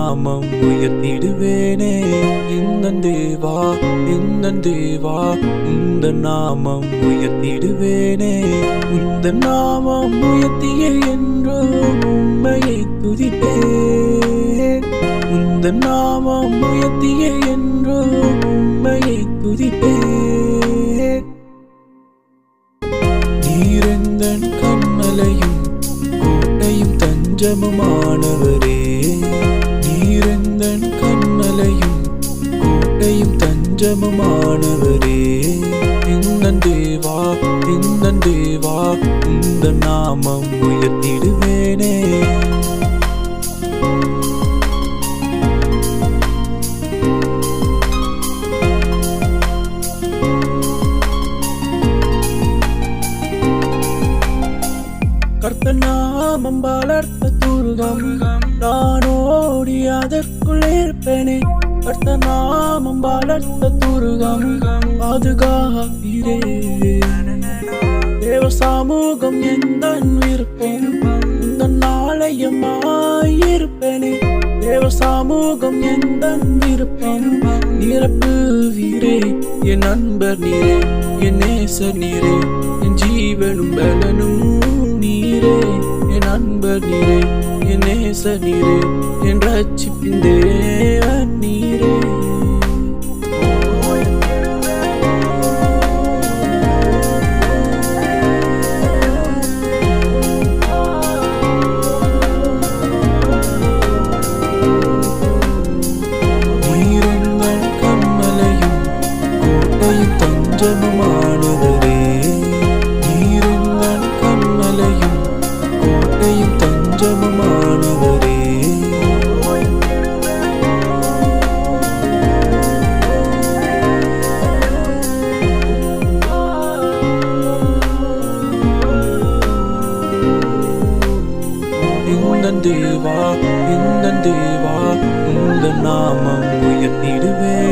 நாமம் உயர்த்திடுவேனே. எந்தன் தேவா எந்தன் தேவா உந்தன் நாமம் உயர்த்திடுவேனே. உந்தன் நாமம் உயர்த்திய என்றோ உம்மையை துதிப்பேன். உந்தன் நாமம் உயர்த்திய என்றோ உம்மையை துதிப்பேன். நீரெந்தன் கண்மலையும் கோட்டையும் தஞ்சமுமானவரே. நீரெந்தன் கண்மலையும் கோட்டையும் தஞ்சமுமானவரே. எந்தன் தேவா எந்தன் தேவா உந்தன் நாமம் உயர்த்திடுவேனே. கர்த்தர் நாமம் வளர்த்த துருகம் நான் ஓடி அதற்குள் ஏற்பேனே. கர்த்தர் நாமம் வளர்த்த துருகம் பாதுகாப்பீரே. தேவ சமூகம் எந்தன் விருப்பம் உந்தன் ஆலயமாயிருப்பேனே. தேவ சமூகம் எந்தன் விருப்பம் நிரப்புவீரே. என் நண்பர் நீரே என் நேசர் நீரே என் ஜீவனும் பலனும் நீரே. என் நண்பர் நீரே என் நேசர் நீரே என் ரட்சிப்பின் தேவன் நீரே. நீரெந்தன் கண்மலையும் கோட்டையும் தஞ்சமுமானவரே. நீரெந்தன் கண்மலையும் கோட்டையும் தஞ்சமுமானவரே. எந்தன் தேவா எந்தன் தேவா உந்தன் நாமம் உயர்த்திடுவேன்.